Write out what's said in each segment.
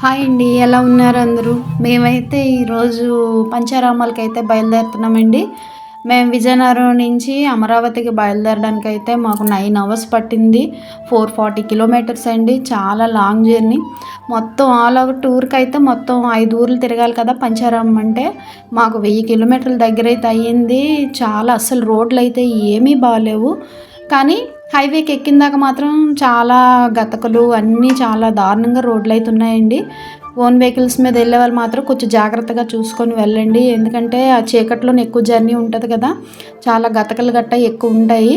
Hi అండి. ఎలా ఉన్నారు అందరూ? మేమైతే ఈరోజు పంచారామాలకైతే బయలుదేరుతున్నామండి. మేము విజయనగరం నుంచి అమరావతికి బయలుదేరడానికైతే మాకు 9 అవర్స్ పట్టింది. 440 కిలోమీటర్స్ అండి. చాలా లాంగ్ జర్నీ. మొత్తం ఆల్ ఓవర్ టూర్‌కైతే మొత్తం 5 ఊర్లు తిరగాలి కదా! పంచారామం అంటే. మాకు 1000 కిలోమీటర్ల దగ్గరైతే అయ్యింది. చాలా అస్సలు రోడ్లయితే ఏమీ బాలేవు. కానీ హైవేకి ఎక్కిందాక మాత్రం చాలా గతకలు అన్నీ చాలా దారుణంగా రోడ్లయితే ఉన్నాయండి. ఓన్ వెహికల్స్ మీద వెళ్ళే వాళ్ళు మాత్రం కొంచెం జాగ్రత్తగా చూసుకొని వెళ్ళండి. ఎందుకంటే ఆ చీకట్లోనే ఎక్కువ జర్నీ ఉంటుంది కదా! చాలా గతకలు గట్ట ఎక్కువ ఉంటాయి.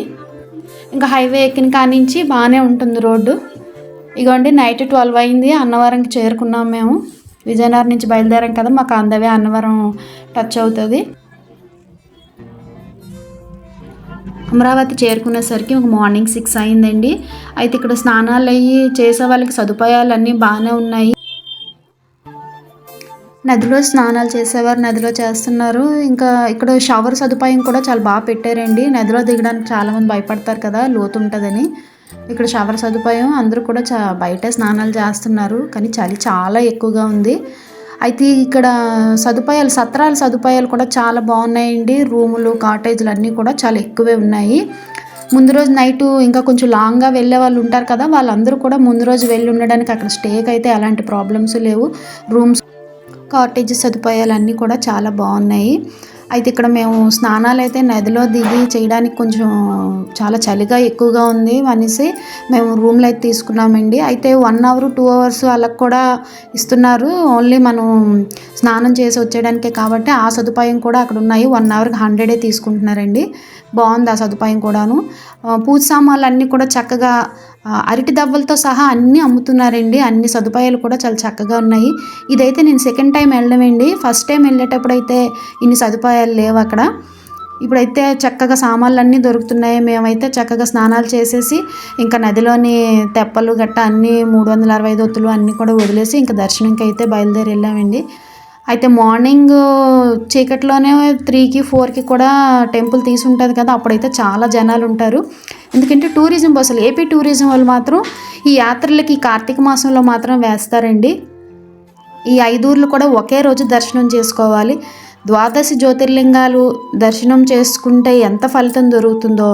ఇంకా హైవే ఎక్కిన కానించి బాగానే ఉంటుంది రోడ్డు. ఇగోండి నైట్ 12 అయింది. అన్నవరంకి చేరుకున్నాం మేము. విజయనగరం నుంచి బయలుదేరాం కదా! మాకు on the way Annavaram touch అవుతుంది. అమరావతి చేరుకునేసరికి ఒక మార్నింగ్ 6 అయిందండి. అయితే ఇక్కడ స్నానాలు అయ్యి చేసే వాళ్ళకి సదుపాయాలు అన్నీ బాగానే ఉన్నాయి. నదిలో స్నానాలు చేసేవారు నదిలో చేస్తున్నారు. ఇంకా ఇక్కడ షవర్ సదుపాయం కూడా చాలా బాగా పెట్టారండి. నదిలో దిగడానికి చాలామంది భయపడతారు కదా లోతు ఉంటుందని. ఇక్కడ షవర్ సదుపాయం అందరూ కూడా బయటే స్నానాలు చేస్తున్నారు. కానీ చలి చాలా ఎక్కువగా ఉంది. అయితే ఇక్కడ సత్రాల సదుపాయాలు కూడా చాలా బాగున్నాయండి. రూములు కాటేజీలు అన్నీ కూడా చాలా ఎక్కువే ఉన్నాయి. ముందు రోజు నైటు ఇంకా కొంచెం లాంగ్గా వెళ్ళే వాళ్ళు ఉంటారు కదా, వాళ్ళందరూ కూడా ముందు రోజు వెళ్ళి ఉండడానికి అక్కడ స్టేకి అయితే ఎలాంటి ప్రాబ్లమ్స్ లేవు. రూమ్స్ కాటేజ్ సదుపాయాలు అన్నీ కూడా చాలా బాగున్నాయి. అయితే ఇక్కడ మేము స్నానాలు అయితే నదిలో దిగి చేయడానికి కొంచెం చాలా చలిగా ఎక్కువగా ఉంది అనేసి మేము రూమ్లో అయితే తీసుకున్నామండి. అయితే 1 అవర్ 2 అవర్స్ వాళ్ళకు కూడా ఇస్తున్నారు. ఓన్లీ మనం స్నానం చేసి వచ్చేయడానికే కాబట్టి ఆ సదుపాయం కూడా అక్కడ ఉన్నాయి. 1 అవర్కి 100 తీసుకుంటున్నారండి. బాగుంది ఆ సదుపాయం కూడాను. పూజ సామాన్లు అన్నీ కూడా చక్కగా అరటి దవ్వలతో సహా అన్నీ అమ్ముతున్నారండి. అన్ని సదుపాయాలు కూడా చాలా చక్కగా ఉన్నాయి. ఇదైతే నేను సెకండ్ టైం వెళ్ళడమండి. ఫస్ట్ టైం వెళ్ళేటప్పుడు అయితే ఇన్ని సదుపాయాలు లేవు అక్కడ. ఇప్పుడైతే చక్కగా సామాన్లు అన్నీ దొరుకుతున్నాయి. మేమైతే చక్కగా స్నానాలు చేసేసి ఇంకా నదిలోని తెప్పలు గట్ట అన్నీ 365 ఒత్తులు అన్నీ కూడా వదిలేసి ఇంకా దర్శనంకి అయితే బయలుదేరి వెళ్ళామండి. అయితే మార్నింగ్ చీకట్లోనే 3కి 4కి కూడా టెంపుల్ తీసి ఉంటుంది కదా, అప్పుడైతే చాలా జనాలు ఉంటారు. ఎందుకంటే టూరిజం బస్సులు ఏపీ టూరిజం వాళ్ళు మాత్రం ఈ యాత్రలకి కార్తీక మాసంలో మాత్రం వేస్తారండి. ఈ 5 ఊర్లు కూడా ఒకే రోజు దర్శనం చేసుకోవాలి. 12 జ్యోతిర్లింగాలు దర్శనం చేసుకుంటే ఎంత ఫలితం దొరుకుతుందో,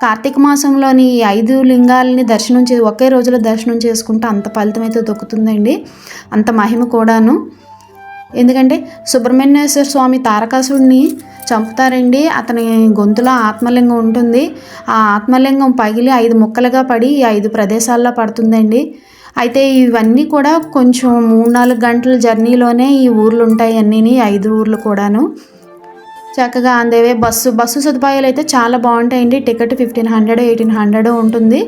కార్తీక మాసంలోని 5 లింగాలని ఒకే రోజులో దర్శనం చేసుకుంటే అంత ఫలితం అయితే దొరుకుతుందండి. అంత మహిమ కూడాను. ఎందుకంటే సుబ్రహ్మణ్యేశ్వర స్వామి తారకాసుడిని చంపుతారండి. అతని గొంతులో ఆత్మలింగం ఉంటుంది. ఆ ఆత్మలింగం పగిలి 5 ముక్కలుగా పడి 5 ప్రదేశాల్లో పడుతుందండి. అయితే ఇవన్నీ కూడా కొంచెం 3-4 గంటల జర్నీలోనే ఈ ఊర్లు ఉంటాయి అన్నీ, 5 ఊర్లు కూడాను. చక్కగా అందేవే బస్సు సదుపాయాలు అయితే చాలా బాగుంటాయండి. టికెట్ 1500 1800 ఉంటుంది.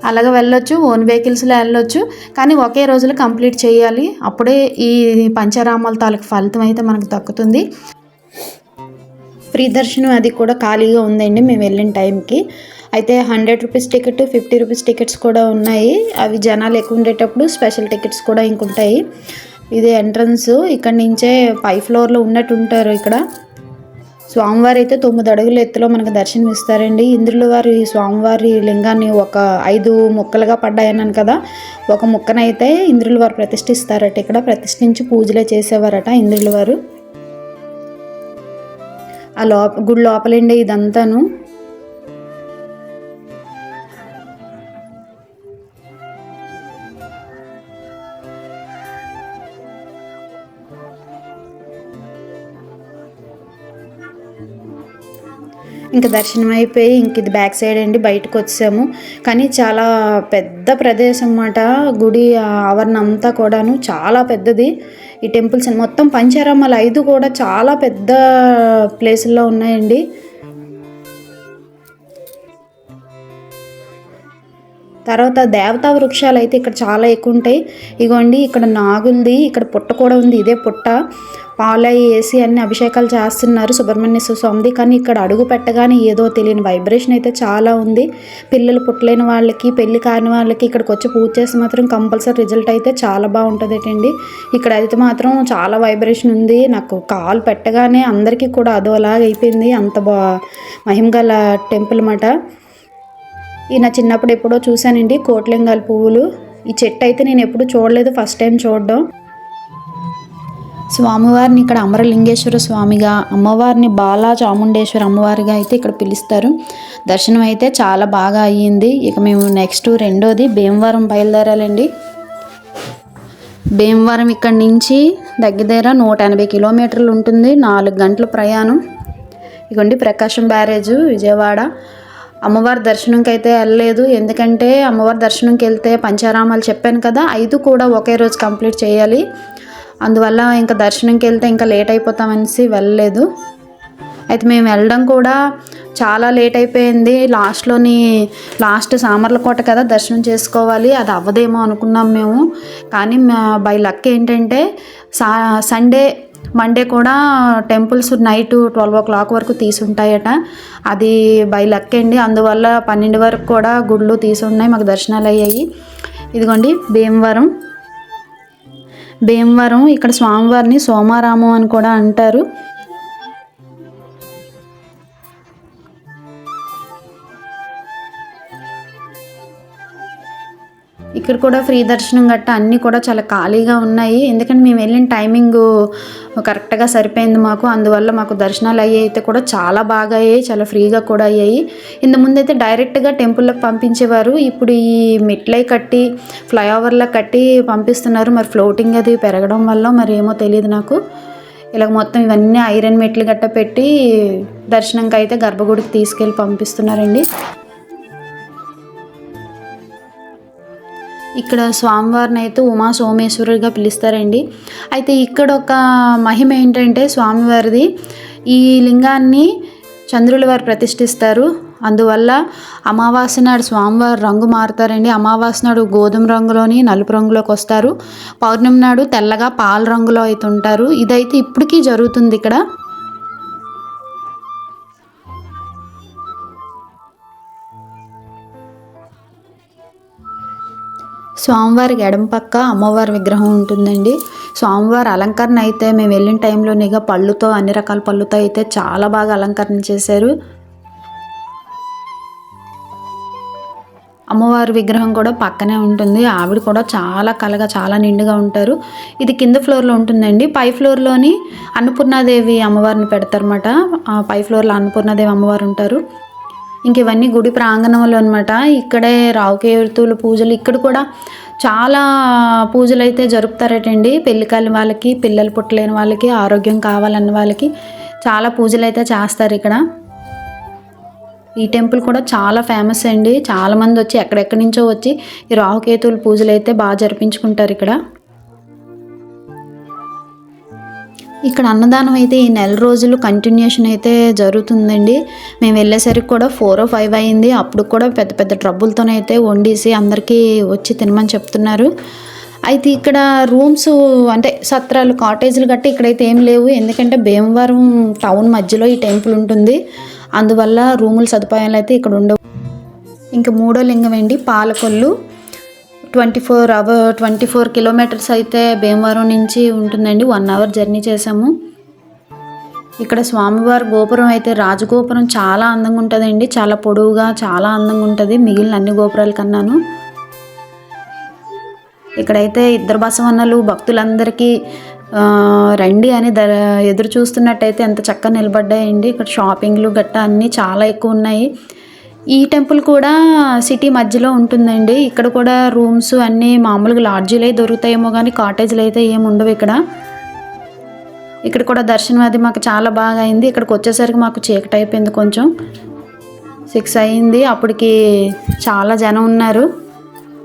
అలాగే వెళ్ళొచ్చు. ఓన్ వెహికల్స్లో వెళ్ళొచ్చు. కానీ ఒకే రోజులో కంప్లీట్ చేయాలి. అప్పుడే ఈ పంచారామాల తాలూకు ఫలితం అయితే మనకు దక్కుతుంది. ఫ్రీ దర్శనం అది కూడా ఖాళీగా ఉందండి మేము వెళ్ళిన టైంకి. అయితే 100 రూపీస్ టికెట్ 50 రూపీస్ టికెట్స్ కూడా ఉన్నాయి. అవి జనాలు ఎక్కువ ఉండేటప్పుడు స్పెషల్ టికెట్స్ కూడా ఇంకుంటాయి. ఇది ఎంట్రన్స్. ఇక్కడ నుంచే పై ఫ్లోర్లో ఉన్నట్టు ఉంటారు. ఇక్కడ స్వామివారి అయితే 9 అడుగుల ఎత్తులో మనకు దర్శనం ఇస్తారండి. ఇంద్రులవారి స్వామివారి లింగాన్ని ఒక 5 ముక్కలుగా పడ్డాయన్నాను కదా, ఒక ముక్కనైతే ఇంద్రులవారు ప్రతిష్ఠిస్తారట. ఇక్కడ ప్రతిష్ఠించి పూజలే చేసేవారట ఇంద్రులవారు. ఆ గుడి లోపలండి ఇదంతాను. ఇంకా దర్శనం అయిపోయి ఇంక ఇది బ్యాక్ సైడ్ అండి, బయటకు వచ్చాము. కానీ చాలా పెద్ద ప్రదేశం అన్నమాట. గుడి ఆవరణ అంతా కూడాను చాలా పెద్దది. ఈ టెంపుల్స్ మొత్తం పంచారామాలు 5 కూడా చాలా పెద్ద ప్లేసుల్లో ఉన్నాయండి. తర్వాత దేవతా వృక్షాలు అయితే ఇక్కడ చాలా ఎక్కువ ఉంటాయి. ఇగోండి ఇక్కడ నాగులది ఇక్కడ పుట్ట కూడా ఉంది. ఇదే పుట్ట. పాలు వేసి అన్ని అభిషేకాలు చేస్తున్నారు సుబ్రహ్మణ్యేశ్వర స్వామిది. కానీ ఇక్కడ అడుగు పెట్టగానే ఏదో తెలియని వైబ్రేషన్ అయితే చాలా ఉంది. పిల్లలు పుట్టలేని వాళ్ళకి, పెళ్లి కాని వాళ్ళకి ఇక్కడికి వచ్చి పూజ చేస్తే మాత్రం కంపల్సరీ రిజల్ట్ అయితే చాలా బాగుంటుందటండి. ఇక్కడ అయితే మాత్రం చాలా వైబ్రేషన్ ఉంది. నాకు కాలు పెట్టగానే అందరికీ కూడా అదోలాగా అయిపోయింది. అంత మహిమగల టెంపుల్ అన్నమాట. ఈ నా చిన్నప్పుడు ఎప్పుడో చూశానండి కోట్లింగాల పువ్వులు. ఈ చెట్టు అయితే నేను ఎప్పుడు చూడలేదు, ఫస్ట్ టైం చూడడం. స్వామివారిని ఇక్కడ అమరలింగేశ్వర స్వామిగా, అమ్మవారిని బాలా చాముండేశ్వర అమ్మవారిగా అయితే ఇక్కడ పిలుస్తారు. దర్శనం అయితే చాలా బాగా అయ్యింది. ఇక మేము నెక్స్ట్ రెండోది భీమవరం బయలుదేరాలండి. భీమవరం ఇక్కడి నుంచి దగ్గర 180 కిలోమీటర్లు ఉంటుంది. 4 గంటల ప్రయాణం. ఇగోండి ప్రకాశం బ్యారేజ్ విజయవాడ. అమ్మవారి దర్శనంకి అయితే వెళ్ళలేదు, ఎందుకంటే అమ్మవారి దర్శనంకి వెళ్తే పంచారామాలు చెప్పాను కదా, 5 కూడా ఒకే రోజు కంప్లీట్ చేయాలి. అందువల్ల ఇంకా దర్శనంకి వెళ్తే ఇంకా లేట్ అయిపోతామనేసి వెళ్ళలేదు. అయితే మేము వెళ్ళడం కూడా చాలా లేట్ అయిపోయింది. లాస్ట్ సామర్లకోట కదా దర్శనం చేసుకోవాలి, అది అవ్వదేమో అనుకున్నాం మేము. కానీ బై లక్ ఏంటంటే మండే కూడా టెంపుల్స్ నైట్ 12 o'clock వరకు తీసుంటాయట. అది బై లక్ అండి. అందువల్ల 12 వరకు కూడా గుళ్ళు తీసున్నాయి, మాకు దర్శనాలు అయ్యాయి. ఇదిగోండి భీమవరం ఇక్కడ స్వామివారిని సోమారామం అని కూడా అంటారు. ఇక్కడ కూడా ఫ్రీ దర్శనం గట్ట అన్నీ కూడా చాలా ఖాళీగా ఉన్నాయి, ఎందుకంటే మేము వెళ్ళిన టైమింగ్ కరెక్ట్గా సరిపోయింది మాకు. అందువల్ల మాకు దర్శనాలు అయితే కూడా చాలా బాగా అయ్యాయి, చాలా ఫ్రీగా కూడా అయ్యాయి. ఇంతకుముందు అయితే డైరెక్ట్గా టెంపుల్లోకి పంపించేవారు, ఇప్పుడు ఈ మెట్లై కట్టి ఫ్లైఓవర్లో కట్టి పంపిస్తున్నారు. మరి ఫ్లోటింగ్ అది పెరగడం వల్ల మరి ఏమో తెలియదు నాకు. ఇలా మొత్తం ఇవన్నీ ఐరన్ మెట్లు గట్ట పెట్టి దర్శనంకి అయితే గర్భగుడికి తీసుకెళ్ళి పంపిస్తున్నారండి. ఇక్కడ స్వామివారిని అయితే ఉమా సోమేశ్వరుడిగా పిలుస్తారండి. అయితే ఇక్కడ ఒక మహిమ ఏంటంటే స్వామివారిది, ఈ లింగాన్ని చంద్రుల వారు ప్రతిష్ఠిస్తారు. అందువల్ల అమావాస్య నాడు స్వామివారు రంగు మారుతారండి. అమావాస్య నాడు గోధుమ రంగులోని నలుపు రంగులోకి వస్తారు, పౌర్ణమి నాడు తెల్లగా పాల రంగులో అయితే ఉంటారు. ఇదైతే ఇప్పటికీ జరుగుతుంది ఇక్కడ. స్వామివారికి ఎడమ పక్క అమ్మవారి విగ్రహం ఉంటుందండి. స్వామివారి అలంకరణ అయితే మేము వెళ్ళిన టైంలోనిగా పళ్ళుతో, అన్ని రకాల పళ్ళుతో అయితే చాలా బాగా అలంకరణ చేశారు. అమ్మవారి విగ్రహం కూడా పక్కనే ఉంటుంది. ఆవిడ కూడా చాలా కలగా చాలా నిండుగా ఉంటారు. ఇది కింద ఫ్లోర్లో ఉంటుందండి. పై ఫ్లోర్లోని అన్నపూర్ణాదేవి అమ్మవారిని పెడతారన్నమాట. పై ఫ్లోర్లో అన్నపూర్ణాదేవి అమ్మవారు ఉంటారు. ఇంక ఇవన్నీ గుడి ప్రాంగణంలో అనమాట. ఇక్కడే రావుకేతుల పూజలు, ఇక్కడ కూడా చాలా పూజలు అయితే జరుపుతారటండి. పెళ్ళికాని వాళ్ళకి, పిల్లలు పుట్టలేని వాళ్ళకి, ఆరోగ్యం కావాలన్న వాళ్ళకి చాలా పూజలు అయితే చేస్తారు ఇక్కడ. ఈ టెంపుల్ కూడా చాలా ఫేమస్ అండి. చాలామంది వచ్చి ఎక్కడెక్కడి నుంచో వచ్చి ఈ రావుకేతుల పూజలు అయితే బాగా జరిపించుకుంటారు ఇక్కడ. ఇక్కడ అన్నదానం అయితే ఈ నెల రోజులు కంటిన్యూషన్ అయితే జరుగుతుందండి. మేము వెళ్ళేసరికి కూడా 4 or 5 అయింది. అప్పుడు కూడా పెద్ద పెద్ద ట్రబ్బులతోనైతే వండేసి అందరికీ వచ్చి తినమని చెప్తున్నారు. అయితే ఇక్కడ రూమ్స్ అంటే సత్రాలు, కాటేజీలు గట్టి ఇక్కడైతే ఏం లేవు, ఎందుకంటే భీమవరం టౌన్ మధ్యలో ఈ టెంపుల్ ఉంటుంది. అందువల్ల రూముల సదుపాయాలు అయితే ఇక్కడ ఉండవు. ఇంకా మూడో లింగం అండి పాలకొల్లు. 24 కిలోమీటర్స్ అయితే భీమవరం నుంచి ఉంటుందండి. 1 hour జర్నీ చేసాము. ఇక్కడ స్వామివారి గోపురం అయితే రాజగోపురం చాలా అందంగా ఉంటుందండి. చాలా పొడవుగా చాలా అందంగా ఉంటుంది, మిగిలిన అన్ని గోపురాల కన్నాను. ఇక్కడైతే ఇద్దరు బసవన్నలు భక్తులందరికీ రండి అని ఎదురు చూస్తున్నట్టయితే ఎంత చక్కగా నిలబడ్డాయండి. ఇక్కడ షాపింగ్లు గట్టా అన్నీ చాలా ఎక్కువ ఉన్నాయి. ఈ టెంపుల్ కూడా సిటీ మధ్యలో ఉంటుందండి. ఇక్కడ కూడా రూమ్స్ అన్నీ మామూలుగా లాడ్జీలు దొరుకుతాయేమో కానీ కాటేజీలు అయితే ఏమి ఉండవు ఇక్కడ. ఇక్కడ కూడా దర్శనం అది మాకు చాలా బాగా అయింది. ఇక్కడికి వచ్చేసరికి మాకు చీకటి అయిపోయింది, కొంచెం 6 అయింది. అప్పటికి చాలా జనం ఉన్నారు.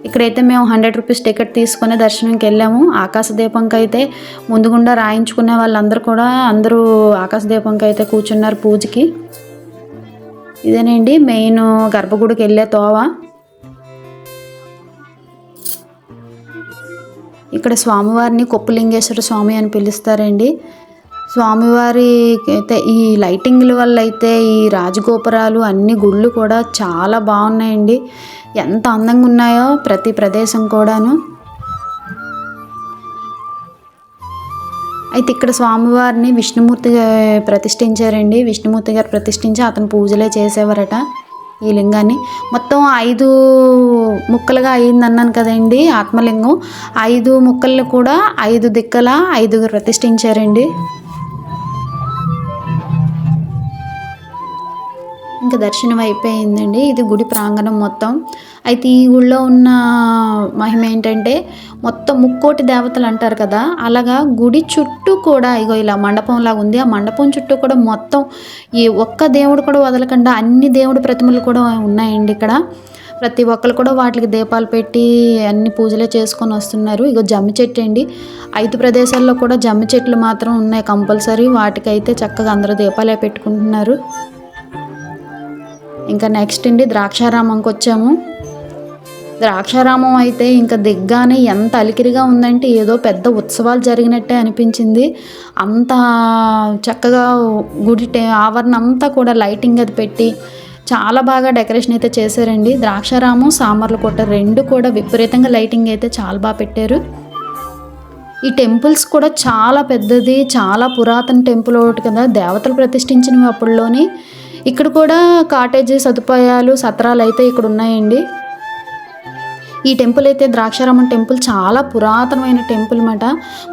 ఇక్కడైతే మేము 100 రూపీస్ టికెట్ తీసుకుని దర్శనంకి వెళ్ళాము. ఆకాశదీపంకి అయితే ముందుగుండా రాయించుకునే వాళ్ళందరూ కూడా ఆకాశదీపంకి అయితే కూర్చున్నారు పూజకి. ఇదేనండి మెయిన్ గర్భగుడికి వెళ్ళే తోవ. ఇక్కడ స్వామివారిని కొప్పులింగేశ్వర స్వామి అని పిలుస్తారండి. స్వామివారి అయితే ఈ లైటింగ్ల వల్ల అయితే ఈ రాజగోపురాలు అన్ని గుళ్ళు కూడా చాలా బాగున్నాయండి. ఎంత అందంగా ఉన్నాయో ప్రతి ప్రదేశం కూడాను. అయితే ఇక్కడ స్వామివారిని విష్ణుమూర్తి ప్రతిష్ఠించారండి. విష్ణుమూర్తి గారు ప్రతిష్ఠించి అతను పూజలే చేసేవారట. ఈ లింగాన్ని. మొత్తం 5 ముక్కలుగా అయిందన్నాను కదండి ఆత్మలింగం. 5 ముక్కలు కూడా 5 దిక్కల 5 ప్రతిష్ఠించారండి. ఇంకా దర్శనం అయిపోయిందండి. ఇది గుడి ప్రాంగణం మొత్తం. అయితే ఈ ఊళ్ళో ఉన్న మహిమ ఏంటంటే మొత్తం ముక్కోటి దేవతలు అంటారు కదా, అలాగా గుడి చుట్టూ కూడా ఇగో ఇలా మండపంలాగా ఉంది. ఆ మండపం చుట్టూ కూడా మొత్తం ఈ ఒక్క దేవుడు కూడా వదలకుండా అన్ని దేవుడి ప్రతిమలు కూడా ఉన్నాయండి ఇక్కడ. ప్రతి ఒక్కరు కూడా వాటికి దీపాలు పెట్టి అన్ని పూజలే చేసుకొని వస్తున్నారు. ఇగో జమ్మి చెట్టు అండి. 5 ప్రదేశాల్లో కూడా జమ్మి చెట్లు మాత్రం ఉన్నాయి కంపల్సరీ. వాటికైతే చక్కగా అందరూ దీపాలే పెట్టుకుంటున్నారు. ఇంకా నెక్స్ట్ అండి ద్రాక్షారామంకి వచ్చాము. ద్రాక్షారామం అయితే ఇంకా దిగ్గానే ఎంత అలికిరిగా ఉందంటే ఏదో పెద్ద ఉత్సవాలు జరిగినట్టే అనిపించింది. అంత చక్కగా గుడి ఆవరణ అంతా కూడా లైటింగ్ అది పెట్టి చాలా బాగా డెకరేషన్ అయితే చేశారండి. ద్రాక్షారామం సామర్లకోట 2 కూడా విపరీతంగా లైటింగ్ అయితే చాలా బాగా పెట్టారు. ఈ టెంపుల్స్ కూడా చాలా పెద్దది, చాలా పురాతన టెంపుల్ ఒకటి కదా, దేవతలు ప్రతిష్ఠించినవి అప్పుడులోని. ఇక్కడ కూడా కాటేజీ సదుపాయాలు సత్రాలు అయితే ఇక్కడ ఉన్నాయండి. ఈ టెంపుల్ అయితే ద్రాక్షారామం టెంపుల్ చాలా పురాతనమైన టెంపుల్ అన్నమాట.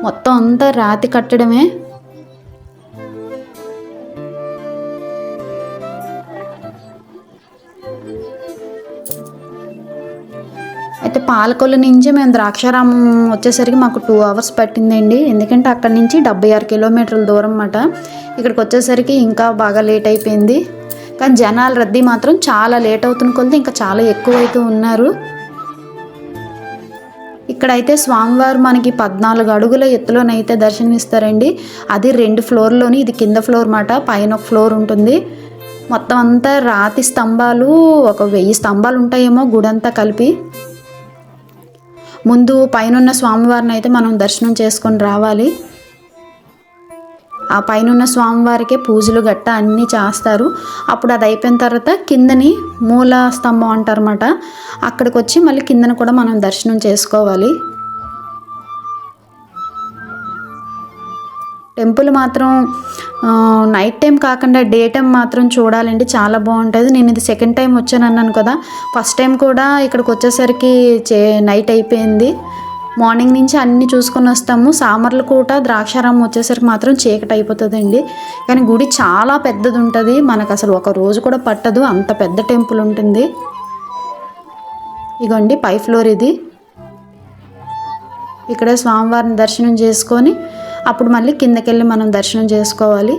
మొత్తం అంతా రాతి కట్టడమే. అయితే పాలకొల్లు నుంచి మేము ద్రాక్షారామం వచ్చేసరికి మాకు 2 అవర్స్ పట్టిందండి. ఎందుకంటే అక్కడి నుంచి 76 కిలోమీటర్ల దూరం అన్నమాట. ఇక్కడికి వచ్చేసరికి ఇంకా బాగా లేట్ అయిపోయింది. కానీ జనాల రద్దీ మాత్రం చాలా లేట్ అవుతున్న కొద్దీ ఇంకా చాలా ఎక్కువైతూ ఉన్నారు. ఇక్కడైతే స్వామివారు మనకి 14 అడుగుల ఎత్తులోనైతే దర్శనమిస్తారండి. అది 2 ఫ్లోర్లోని, ఇది కింద ఫ్లోర్ మాట, పైన ఒక ఫ్లోర్ ఉంటుంది. మొత్తం అంతా రాతి స్తంభాలు, ఒక 1000 స్తంభాలు ఉంటాయేమో గుడంతా కలిపి. ముందు పైనున్న స్వామివారిని అయితే మనం దర్శనం చేసుకొని రావాలి. ఆ పైన స్వామివారికే పూజలు గట్ట అన్నీ చేస్తారు. అప్పుడు అది అయిపోయిన తర్వాత కిందని మూల స్తంభం అంటారన్నమాట, అక్కడికి వచ్చి మళ్ళీ కిందన కూడా మనం దర్శనం చేసుకోవాలి. టెంపుల్ మాత్రం నైట్ టైం కాకుండా డే టైం మాత్రం చూడాలండి, చాలా బాగుంటుంది. నేను ఇది సెకండ్ టైం వచ్చాను అన్నాను కదా, ఫస్ట్ టైం కూడా ఇక్కడికి వచ్చేసరికి నైట్ అయిపోయింది. మార్నింగ్ నుంచి అన్నీ చూసుకొని వస్తాము. సామర్లకోట ద్రాక్షారామం వచ్చేసరికి మాత్రం చీకటి అయిపోతుందండి. కానీ గుడి చాలా పెద్దది ఉంటుంది, మనకు అసలు ఒక రోజు కూడా పట్టదు, అంత పెద్ద టెంపుల్ ఉంటుంది. ఇగోండి పై ఫ్లోర్ ఇది. ఇక్కడ స్వామివారిని దర్శనం చేసుకొని అప్పుడు మళ్ళీ కిందకెళ్ళి మనం దర్శనం చేసుకోవాలి.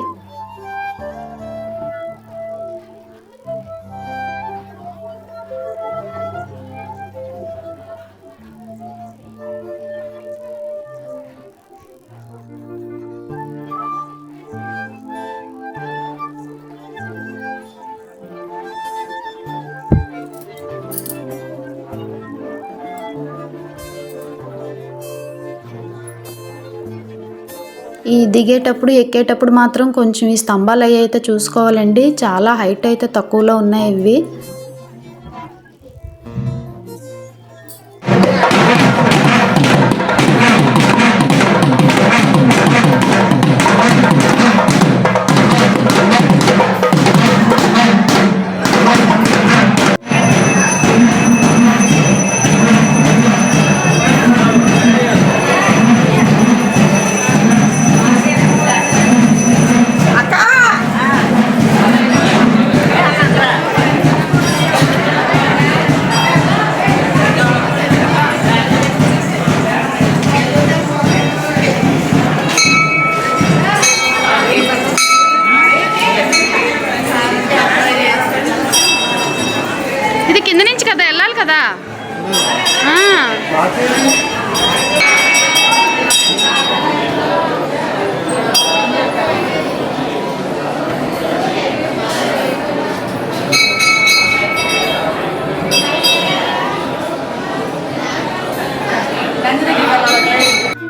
ఈ దిగేటప్పుడు ఎక్కేటప్పుడు మాత్రం కొంచెం ఈ స్తంభాలు అవి అయితే చూసుకోవాలండి, చాలా హైట్ అయితే తక్కువలో ఉన్నాయి ఇవి. ఇది కింద నుంచి కదా వెళ్ళాలి కదా.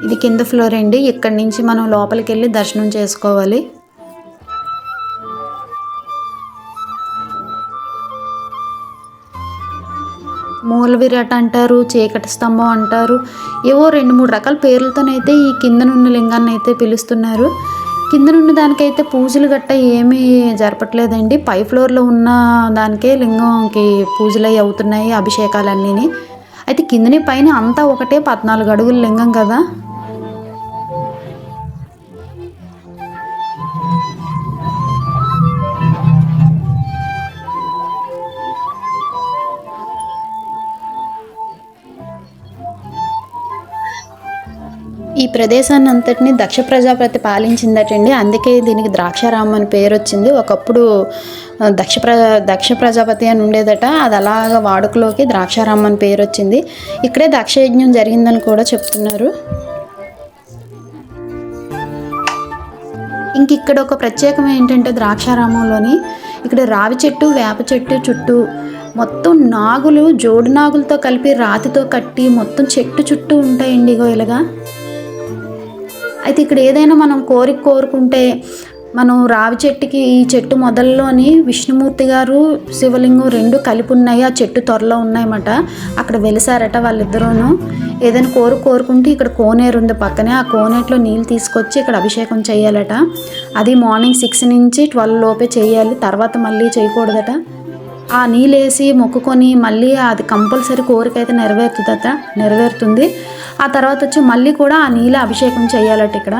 ఇది కింద ఫ్లోర్ అండి, ఇక్కడి నుంచి మనం లోపలికి వెళ్ళి దర్శనం చేసుకోవాలి. మూల విరాట్ అంటారు, చీకటి స్తంభం అంటారు, ఏవో 2-3 రకాల పేర్లతోనైతే ఈ కిందనున్న లింగాన్ని అయితే పిలుస్తున్నారు. కిందనున్న దానికైతే పూజలు గట్ట ఏమీ జరపట్లేదండి. పై ఫ్లోర్లో ఉన్న దానికే లింగంకి పూజలు అవి అవుతున్నాయి, అభిషేకాలన్నీ. అయితే కిందని పైన అంతా ఒకటే 14 అడుగుల లింగం కదా. ఈ ప్రదేశాన్ని అంతటిని దక్ష ప్రజాపతి పాలించిందటండి. అందుకే దీనికి ద్రాక్షారామం అని పేరు వచ్చింది. ఒకప్పుడు దక్ష ప్రజాపతి అని ఉండేదట. అది అలాగా వాడుకలోకి ద్రాక్షారామం అని పేరు వచ్చింది. ఇక్కడే దక్షయజ్ఞం జరిగిందని కూడా చెప్తున్నారు. ఇంక ఇక్కడ ఒక ప్రత్యేకం ఏంటంటే ద్రాక్షారామంలోని ఇక్కడ రావి చెట్టు, వేప చెట్టు చుట్టూ మొత్తం నాగులు, జోడు నాగులతో కలిపి రాతితో కట్టి మొత్తం చెట్టు చుట్టూ ఉంటాయండి. ఇగో ఇలాగా. అయితే ఇక్కడ ఏదైనా మనం కోరుకుంటే మనం రావి చెట్టుకి, ఈ చెట్టు మొదల్లోని విష్ణుమూర్తి గారు, శివలింగం 2 కలిపి ఉన్నాయి. ఆ చెట్టు త్వరలో ఉన్నాయన్నమాట. అక్కడ వెలిసారట వాళ్ళిద్దరూను. ఏదైనా కోరుకుంటే ఇక్కడ కోనేరు ఉంది పక్కనే. ఆ కోనేరులో నీళ్ళు తీసుకొచ్చి ఇక్కడ అభిషేకం చేయాలట. అది మార్నింగ్ 6 నుంచి 12 లోపే చేయాలి. తర్వాత మళ్ళీ చేయకూడదట. ఆ నీళ్ళు వేసి మొక్కుకొని మళ్ళీ అది కంపల్సరీ కోరిక అయితే నెరవేరుతుంది. ఆ తర్వాత వచ్చి మళ్ళీ కూడా ఆ నీళ్ళ అభిషేకం చేయాలట ఇక్కడ.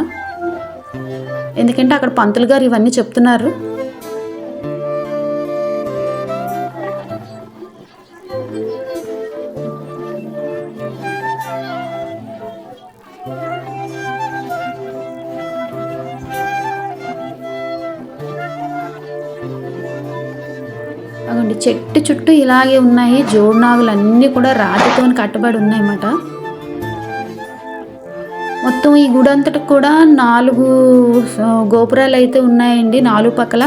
ఎందుకంటే అక్కడ పంతులు గారు ఇవన్నీ చెప్తున్నారు. చెట్టు చుట్టూ ఇలాగే ఉన్నాయి. జోడునాగులు అన్నీ కూడా రాతితో కట్టబడి ఉన్నాయన్నమాట. మొత్తం ఈ గుడి అంతటికి కూడా 4 గోపురాలు అయితే ఉన్నాయండి. 4 పక్కల.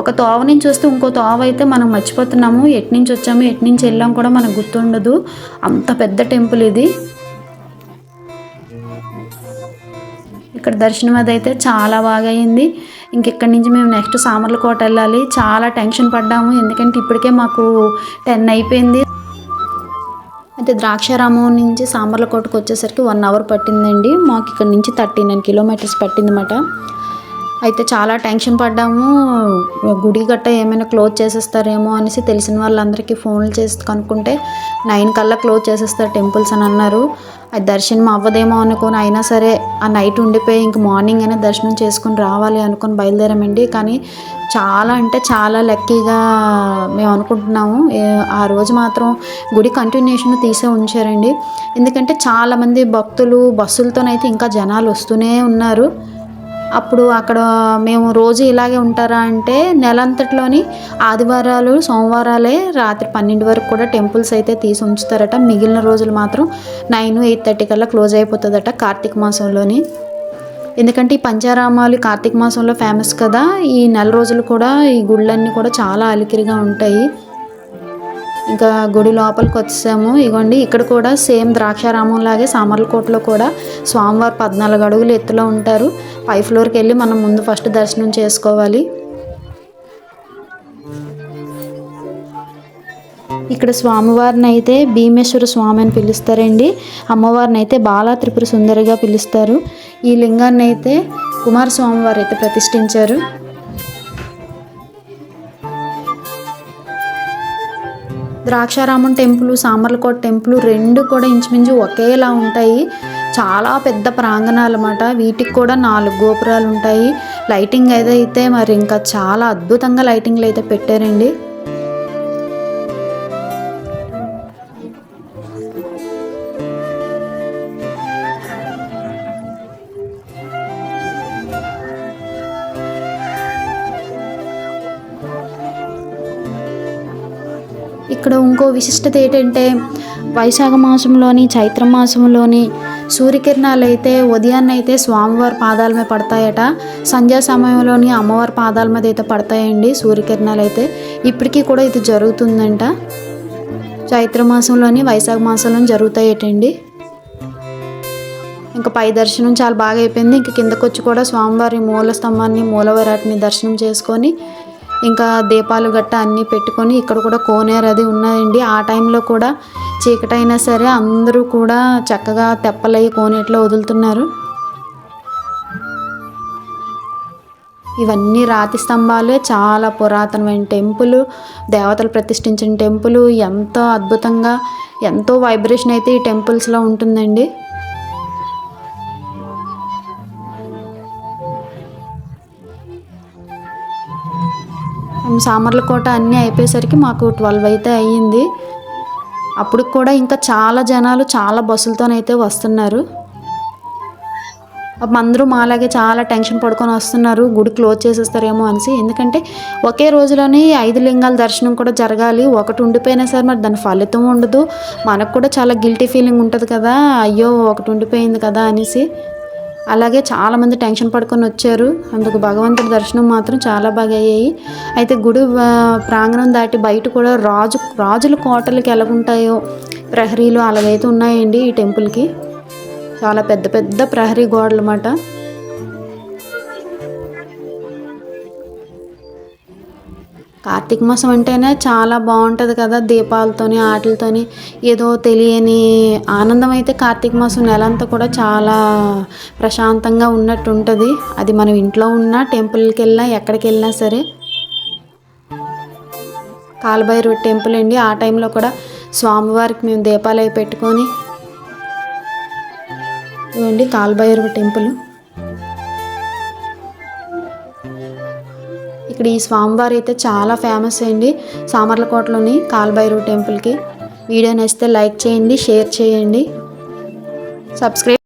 ఒక తోవ నుంచి వస్తే ఇంకో తోవ అయితే మనం మర్చిపోతున్నాము. ఎటు నుంచి వచ్చాము, ఎటు నుంచి వెళ్ళాం కూడా మనకు గుర్తుండదు. అంత పెద్ద టెంపుల్ ఇది. ఇక్కడ దర్శనం అదైతే చాలా బాగా అయింది. ఇంకెక్కడి నుంచి మేము నెక్స్ట్ సామర్లకోట వెళ్ళాలి. చాలా టెన్షన్ పడ్డాము, ఎందుకంటే ఇప్పటికే మాకు 10 అయిపోయింది. అయితే ద్రాక్షారామం నుంచి సామర్లకోటకు వచ్చేసరికి 1 అవర్ పట్టిందండి. మాకు ఇక్కడ నుంచి 39 కిలోమీటర్స్ పట్టిందన్నమాట. అయితే చాలా టెన్షన్ పడ్డాము. గుడి గట్ట ఏమైనా క్లోజ్ చేసేస్తారేమో అనేసి తెలిసిన వాళ్ళందరికీ ఫోన్లు చేసి కనుక్కుంటే 9 కల్లా క్లోజ్ చేసేస్తారు టెంపుల్స్ అని అన్నారు. అది దర్శనం అవ్వదేమో అనుకుని అయినా సరే ఆ నైట్ ఉండిపోయి ఇంక మార్నింగ్ అయినా దర్శనం చేసుకుని రావాలి అనుకుని బయలుదేరామండి. కానీ చాలా అంటే చాలా లక్కీగా మేము అనుకుంటున్నాము. ఆ రోజు మాత్రం గుడి కంటిన్యూషన్ తీసే ఉంచారండి. ఎందుకంటే చాలామంది భక్తులు బస్సులతోనైతే ఇంకా జనాలు వస్తూనే ఉన్నారు. అప్పుడు అక్కడ మేము రోజు ఇలాగే ఉంటారా అంటే నెలంతట్లోని ఆదివారాలు, సోమవారాలే రాత్రి 12 వరకు కూడా టెంపుల్స్ అయితే తీసి ఉంచుతారట. మిగిలిన రోజులు మాత్రం 9, 8:30 కల్లా క్లోజ్ అయిపోతుందట కార్తీక మాసంలోని. ఎందుకంటే ఈ పంచారామాలు కార్తీక మాసంలో ఫేమస్ కదా. ఈ నెల రోజులు కూడా ఈ గుళ్ళన్నీ కూడా చాలా అలికిరిగా ఉంటాయి. ఇంకా గుడి లోపలికి వచ్చేసాము. ఇగోండి ఇక్కడ కూడా సేమ్ ద్రాక్షారామం లాగే సామర్లకోటలో కూడా స్వామివారు 14 అడుగులు ఎత్తులో ఉంటారు. పై ఫ్లోర్కి వెళ్ళి మనం ముందు ఫస్ట్ దర్శనం చేసుకోవాలి. ఇక్కడ స్వామివారిని అయితే భీమేశ్వర స్వామి అని పిలుస్తారండి. అమ్మవారిని అయితే బాలా త్రిపుర సుందరిగా పిలుస్తారు. ఈ లింగాన్ని అయితే కుమారస్వామి వారు అయితే ప్రతిష్ఠించారు. ద్రాక్షారామం టెంపుల్, సామర్లకోట టెంపుల్ 2 కూడా ఇంచుమించు ఒకేలా ఉంటాయి. చాలా పెద్ద ప్రాంగణాలు అన్నమాట. వీటికి కూడా 4 గోపురాలు ఉంటాయి. లైటింగ్ అయితే మరి ఇంకా చాలా అద్భుతంగా లైటింగ్లు అయితే పెట్టారండి. ఇక్కడ ఇంకో విశిష్టత ఏంటంటే వైశాఖ మాసంలోని, చైత్ర మాసంలోని సూర్యకిరణాలు అయితే ఉదయాన్నే అయితే స్వామివారి పాదాల మీద పడతాయట. సంధ్యా సమయంలోని అమ్మవారి పాదాల మీద అయితే పడతాయండి సూర్యకిరణాలు అయితే. ఇప్పటికీ కూడా ఇది జరుగుతుందంట. చైత్ర మాసంలోని, వైశాఖ మాసంలోని జరుగుతాయటండి. ఇంకా పై దర్శనం చాలా బాగా అయిపోయింది. ఇంక కిందకు వచ్చి కూడా స్వామివారి మూల స్తంభాన్ని, మూలవిరాట్ని దర్శనం చేసుకొని ఇంకా దీపాలు గట్ట అన్నీ పెట్టుకొని ఇక్కడ కూడా కోనేరు అది ఉన్నాయండి. ఆ టైంలో కూడా చీకటైనా సరే అందరూ కూడా చక్కగా తెప్పలయ్యి కోనేటిలో వదులుతున్నారు. ఇవన్నీ రాతి స్తంభాలే, చాలా పురాతనమైన టెంపుల్, దేవతలు ప్రతిష్ఠించిన టెంపుల్. ఎంతో అద్భుతంగా, ఎంతో వైబ్రేషన్ అయితే ఈ టెంపుల్స్లో ఉంటుందండి. సామర్లకోట అన్నీ అయిపోయేసరికి మాకు 12 అయితే అయ్యింది. అప్పుడు కూడా ఇంకా చాలా జనాలు చాలా బస్సులతోనైతే వస్తున్నారు. అందరూ మాలాగే చాలా టెన్షన్ పడుకొని వస్తున్నారు, గుడి క్లోజ్ చేసేస్తారేమో అనేసి. ఎందుకంటే ఒకే రోజులోని 5 లింగాల దర్శనం కూడా జరగాలి. ఒకటి ఉండిపోయినా సరే మరి దాని ఫలితం ఉండదు. మనకు కూడా చాలా గిల్టీ ఫీలింగ్ ఉంటుంది కదా, అయ్యో ఒకటి ఉండిపోయింది కదా అనేసి. అలాగే చాలామంది టెన్షన్ పడుకొని వచ్చారు. అందుకు భగవంతుడి దర్శనం మాత్రం చాలా బాగా అయ్యాయి. అయితే గుడి ప్రాంగణం దాటి బయట కూడా రాజుల కోటలకి ఎలాగుంటాయో ప్రహరీలు అలాగైతే ఉన్నాయండి ఈ టెంపుల్కి. చాలా పెద్ద పెద్ద ప్రహరీ గోడలు అన్నమాట. కార్తీక మాసం అంటేనే చాలా బాగుంటుంది కదా, దీపాలతోని ఆటలతోని ఏదో తెలియని ఆనందం. అయితే కార్తీక మాసం నెలంతా కూడా చాలా ప్రశాంతంగా ఉన్నట్టు ఉంటుంది. అది మనం ఇంట్లో ఉన్నా, టెంపుల్కి వెళ్ళినా, ఎక్కడికి వెళ్ళినా సరే. కాలభైరవ టెంపుల్ అండి. ఆ టైంలో కూడా స్వామివారికి మేము దీపాలు అవి పెట్టుకొని, ఇవ్వండి కాలభైరవ టెంపుల్. ఇక్కడ ఈ స్వామివారు అయితే చాలా ఫేమస్ అండి సామర్లకోటలోని కాలభైరవ టెంపుల్కి. వీడియో నచ్చితే లైక్ చేయండి, షేర్ చేయండి, సబ్స్క్రైబ్